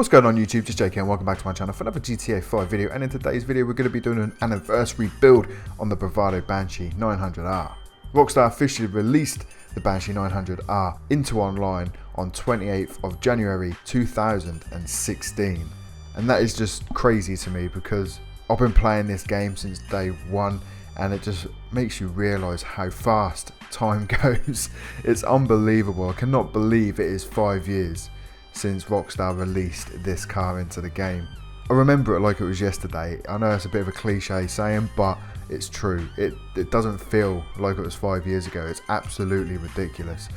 What's going on YouTube, just JK and welcome back to my channel for another GTA 5 video, and in today's video we're going to be doing an anniversary build on the Bravado Banshee 900R. Rockstar officially released the Banshee 900R into online on 28th of January 2016, and that is just crazy to me because I've been playing this game since day one and it just makes you realise how fast time goes. It's unbelievable. I cannot believe it is 5 years since Rockstar released this car into the game. I remember it like it was yesterday. I know it's a bit of a cliche saying, but it's true. It doesn't feel like it was 5 years ago. It's absolutely ridiculous.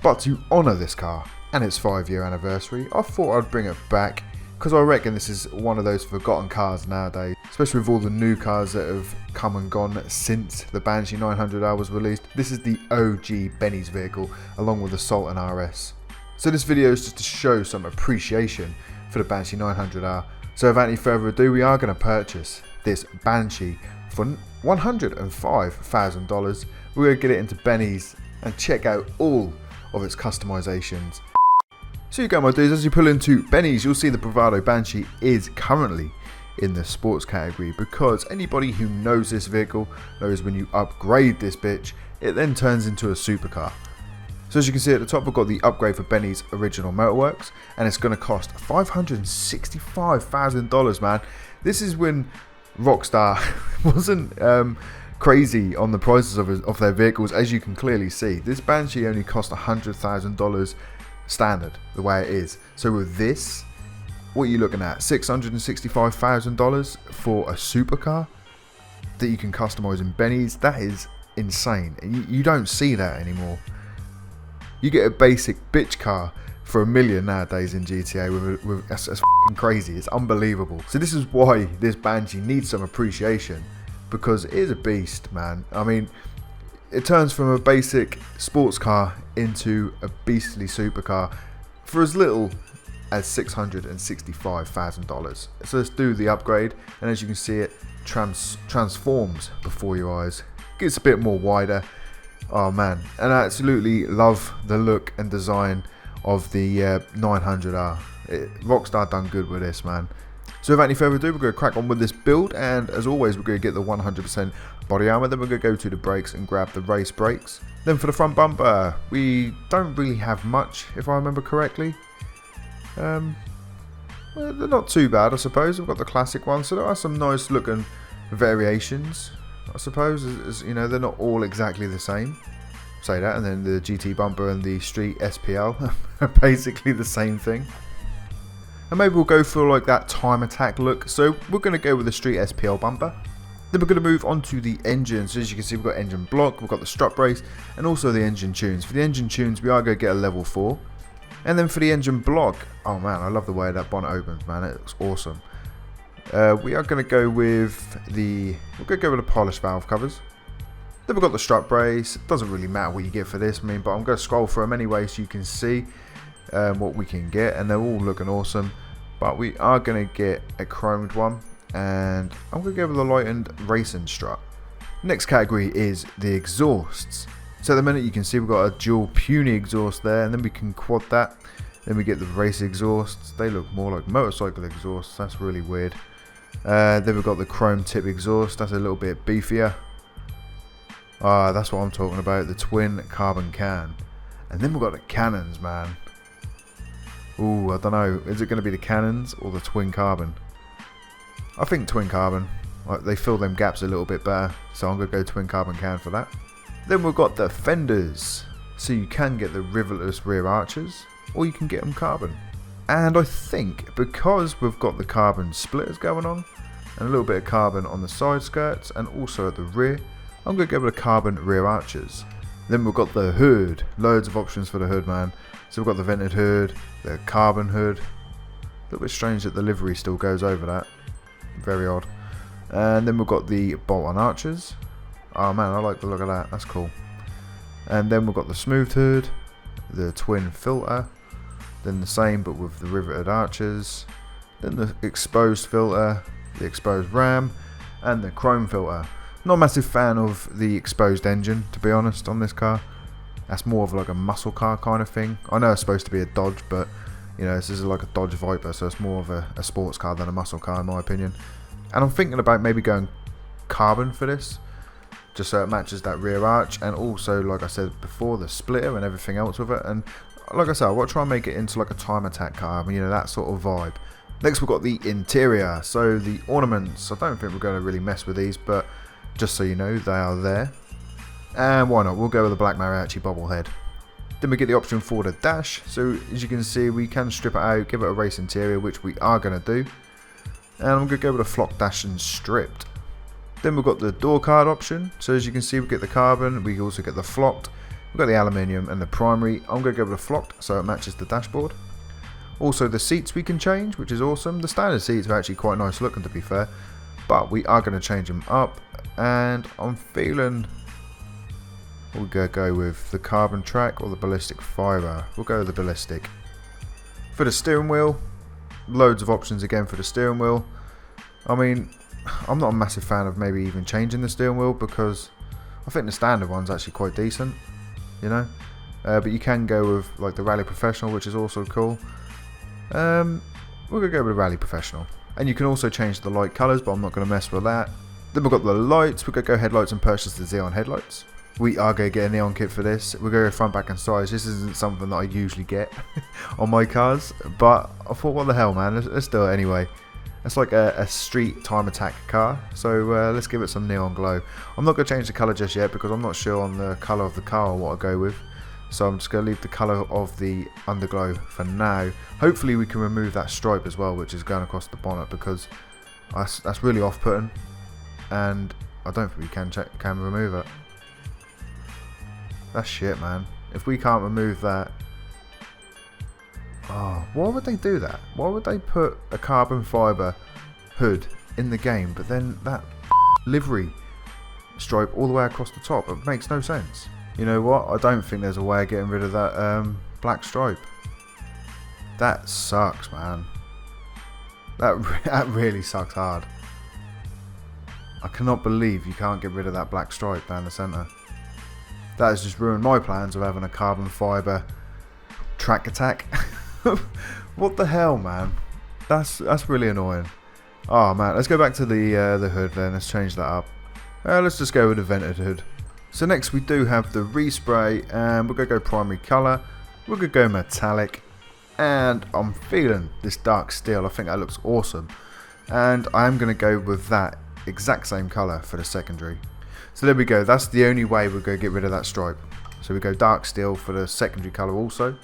But to honour this car and its 5-year anniversary, I thought I'd bring it back because I reckon this is one of those forgotten cars nowadays, especially with all the new cars that have come and gone since the Banshee 900R was released. This is the OG Benny's vehicle along with the Sultan RS. So this video is just to show some appreciation for the Banshee 900R. So without any further ado, we are going to purchase this Banshee for $105,000. We're going to get it into Benny's and check out all of its customizations. So you go my dudes, as you pull into Benny's, you'll see the Bravado Banshee is currently in the sports category, because anybody who knows this vehicle knows when you upgrade this bitch, it then turns into a supercar. So as you can see at the top, we've got the upgrade for Benny's original motorworks, and it's going to cost $565,000, man. This is when Rockstar wasn't crazy on the prices of their vehicles. As you can clearly see, this Banshee only cost $100,000 standard, the way it is. So with this, what are you looking at? $665,000 for a supercar that you can customize in Benny's? That is insane, and you don't see that anymore. You get a basic bitch car for $1 million nowadays in GTA. That's f***ing crazy. It's unbelievable. So this is why this Banshee needs some appreciation, because it is a beast, man. I mean, it turns from a basic sports car into a beastly supercar for as little as $665,000. So let's do the upgrade, and as you can see, it transforms before your eyes. Gets a bit more wider. Oh man, and I absolutely love the look and design of the 900R. Rockstar done good with this, man. So without any further ado, we're going to crack on with this build, and as always, we're going to get the 100% body armor. Then we're going to go to the brakes and grab the race brakes. Then for the front bumper, we don't really have much, if I remember correctly. Well, they're not too bad, I suppose. We've got the classic one, so there are some nice looking variations, I suppose. As you know, they're not all exactly the same. Say that, and then the GT bumper and the street SPL are basically the same thing. And maybe we'll go for like that time attack look. So we're going to go with the street SPL bumper. Then we're going to move on to the engine. So as you can see, we've got engine block, we've got the strut brace, and also the engine tunes. For the engine tunes, we are going to get a level 4. And then for the engine block, oh man, I love the way that bonnet opens, man. It looks awesome. We are going to go with the polished valve covers. Then we've got the strut brace. It doesn't really matter what you get for this, but I'm going to scroll through them anyway so you can see what we can get, and they're all looking awesome. But we are going to get a chromed one, and I'm going to go with the lightened racing strut. Next category is the exhausts. So at the minute you can see we've got a dual puny exhaust there, and then we can quad that. Then we get the race exhausts. They look more like motorcycle exhausts. That's really weird. Then we've got the chrome tip exhaust. That's a little bit beefier. That's what I'm talking about. The twin carbon can. And then we've got the cannons, man. Ooh, I don't know. Is it going to be the cannons or the twin carbon? I think twin carbon. They fill them gaps a little bit better. So I'm going to go twin carbon can for that. Then we've got the fenders. So you can get the rivetless rear arches, or you can get them carbon. And I think because we've got the carbon splitters going on, and a little bit of carbon on the side skirts, and also at the rear, I'm going to go with the carbon rear arches. Then we've got the hood. Loads of options for the hood, man. So we've got the vented hood, the carbon hood. A little bit strange that the livery still goes over that. Very odd. And then we've got the bolt-on arches. Oh man, I like the look of that. That's cool. And then we've got the smoothed hood, the twin filter. Then the same but with the riveted arches. Then the exposed filter, the exposed ram, and the chrome filter. Not a massive fan of the exposed engine, to be honest, on this car. That's more of like a muscle car kind of thing. I know it's supposed to be a Dodge, but You know, this is like a Dodge Viper, so it's more of a sports car than a muscle car in my opinion. And I'm thinking about maybe going carbon for this, just so it matches that rear arch, and also, like I said before, the splitter and everything else with it. And like I said, I want to try and make it into like a time attack car, you know, that sort of vibe. Next we've got the interior. So the ornaments, I don't think we're going to really mess with these, but just so you know, they are there. And why not, we'll go with the black mariachi bobblehead. Then we get the option for the dash. So as you can see, we can strip it out, give it a race interior, which we are going to do. And I'm going to go with a flock dash and stripped. Then we've got the door card option. So as you can see, we get the carbon, we also get the flocked. We've got the aluminium and the primary. I'm going to go with the flocked so it matches the dashboard. Also the seats we can change, which is awesome. The standard seats are actually quite nice looking, to be fair, but we are going to change them up. And I'm feeling we're going to go with the carbon track or the ballistic fibre. We'll go with the ballistic. For the steering wheel, loads of options again for the steering wheel. I mean, I'm not a massive fan of maybe even changing the steering wheel, because I think the standard one's actually quite decent, you know. But you can go with like the Rally Professional, which is also cool. We're going to go with Rally Professional. And you can also change the light colours, but I'm not going to mess with that. Then we've got the lights. We're going to go headlights and purchase the Xeon headlights. We are going to get a neon kit for this. We're going to go front, back and sides. This isn't something that I usually get on my cars, but I thought, what the hell, man, let's do it anyway. It's like a street time attack car, so let's give it some neon glow. I'm not going to change the colour just yet, because I'm not sure on the colour of the car or what I'll go with. So I'm just going to leave the colour of the underglow for now. Hopefully we can remove that stripe as well, which is going across the bonnet, because that's really off-putting, and I don't think we can remove it. That's shit, man. If we can't remove that... Oh, why would they do that? Why would they put a carbon fibre hood in the game, but then that livery stripe all the way across the top? It makes no sense. You know what? I don't think there's a way of getting rid of that black stripe. That sucks, man. That really sucks hard. I cannot believe you can't get rid of that black stripe down the centre. That has just ruined my plans of having a carbon fibre track attack. What the hell, man? That's really annoying. Oh man, let's go back to the hood then. Let's change that up. Let's just go with the vented hood. So next we do have the respray, and we're going to go primary colour. We're going to go metallic, and I'm feeling this dark steel. I think that looks awesome, and I am going to go with that exact same colour for the secondary. So there we go, that's the only way we're going to get rid of that stripe. So we go dark steel for the secondary colour also.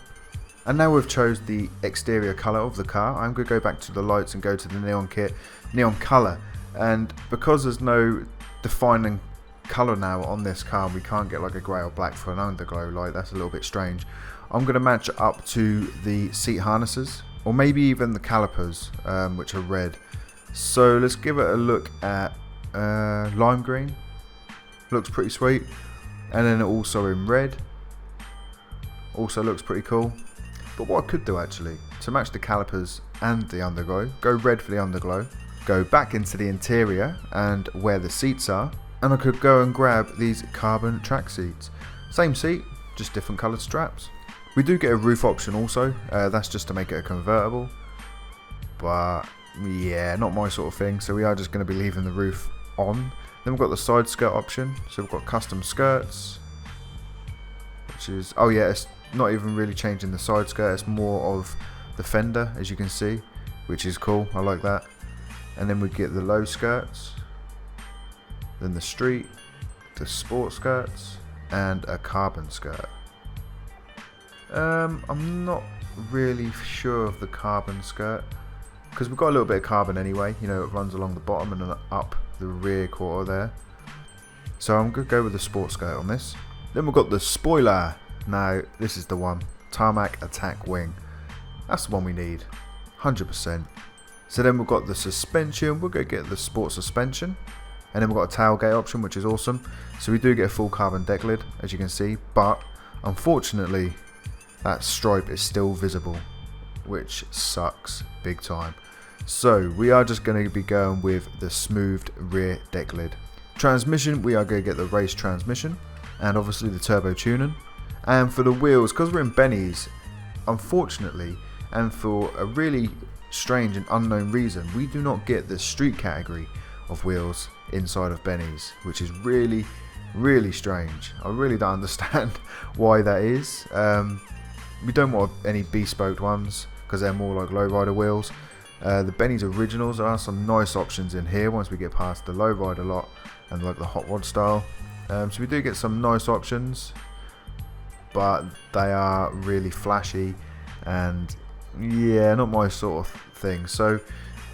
And now we've chose the exterior colour of the car, I'm going to go back to the lights and go to the neon kit, neon colour. And because there's no defining colour now on this car, we can't get like a grey or black for an underglow light, that's a little bit strange. I'm going to match it up to the seat harnesses, or maybe even the calipers, which are red. So let's give it a look at lime green. Looks pretty sweet. And then also in red, also looks pretty cool. But what I could do actually, to match the calipers and the underglow, go red for the underglow, go back into the interior and where the seats are, and I could go and grab these carbon track seats. Same seat, just different coloured straps. We do get a roof option also, that's just to make it a convertible, but yeah, not my sort of thing, so we are just going to be leaving the roof on. Then we've got the side skirt option, so we've got custom skirts, which is, oh yeah, it's not even really changing the side skirt, it's more of the fender, as you can see, which is cool, I like that. And then we get the low skirts, then the street, the sport skirts, and a carbon skirt. I'm not really sure of the carbon skirt, because we've got a little bit of carbon anyway, you know, it runs along the bottom and then up the rear quarter there. So I'm going to go with the sport skirt on this. Then we've got the spoiler. Now this is the one, tarmac attack wing. That's the one we need, 100%. So then we've got the suspension, we're going to get the sport suspension. And then we've got a tailgate option, which is awesome. So we do get a full carbon deck lid, as you can see, but unfortunately that stripe is still visible, which sucks big time. So we are just going to be going with the smoothed rear deck lid. Transmission, we are going to get the race transmission, and obviously the turbo tuning. And for the wheels, because we're in Benny's, unfortunately, and for a really strange and unknown reason, we do not get the street category of wheels inside of Benny's, which is really strange. I really don't understand why that is. We don't want any bespoke ones because they're more like lowrider wheels. The Benny's originals, there are some nice options in here once we get past the lowrider lot and like the hot rod style. So we do get some nice options, but they are really flashy and yeah, not my sort of thing. So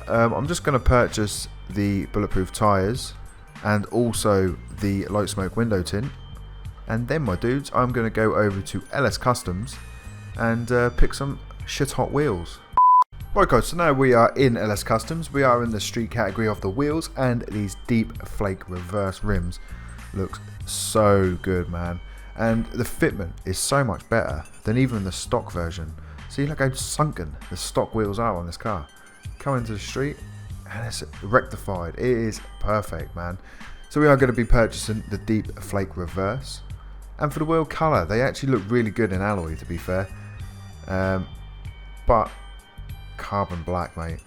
I'm just going to purchase the bulletproof tyres and also the light smoke window tint, and then my dudes, I'm going to go over to LS Customs and pick some shit hot wheels. Right guys, so now we are in LS Customs. We are in the street category of the wheels, and these deep flake reverse rims look so good, man, and the fitment is so much better than even the stock version. See, look how sunken the stock wheels are on this car. Come into the street and it's rectified. It is perfect, man. So we are going to be purchasing the deep flake reverse, and for the wheel colour, they actually look really good in alloy, to be fair, but carbon black, mate,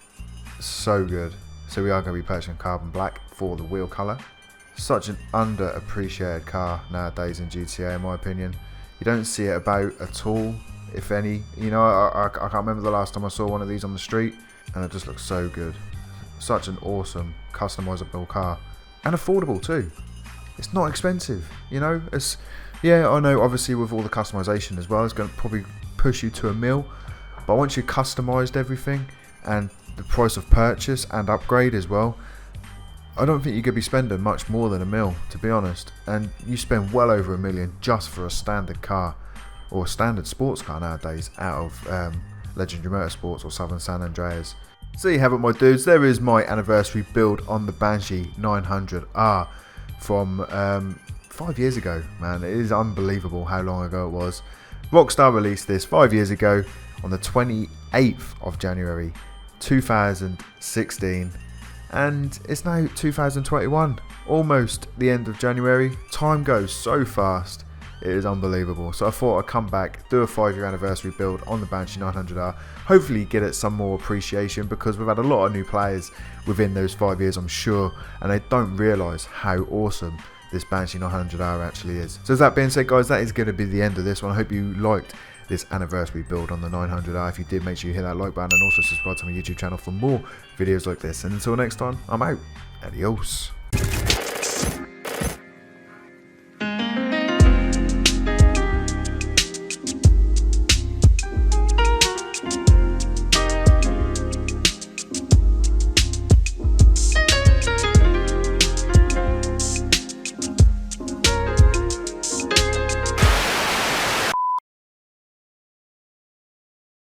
so good. So we are going to be purchasing carbon black for the wheel colour. Such an underappreciated car nowadays in GTA, in my opinion. You don't see it about at all, if any. You know, I can't remember the last time I saw one of these on the street, and it just looks so good. Such an awesome customizable car, and affordable too. It's not expensive, you know. It's, yeah, I know obviously with all the customization as well, it's going to probably push you to $1 million, but once you customized everything and the price of purchase and upgrade as well, I don't think you could be spending much more than $1 million, to be honest. And you spend well over $1 million just for a standard car or a standard sports car nowadays out of Legendary Motorsports or Southern San Andreas. So you have it, my dudes. There is my anniversary build on the Banshee 900R from 5 years ago, man. It is unbelievable how long ago it was. Rockstar released this 5 years ago on the 28th of January 2016, and it's now 2021, almost the end of January. Time goes so fast, it is unbelievable. So I thought I'd come back, do a 5-year anniversary build on the Banshee 900R, hopefully get it some more appreciation, because we've had a lot of new players within those 5 years, I'm sure, and they don't realise how awesome this Banshee 900R actually is. So with that being said, guys, that is going to be the end of this one. I hope you liked this anniversary build on the 900R. If you did, make sure you hit that like button and also subscribe to my YouTube channel for more videos like this. And until next time, I'm out. Adios.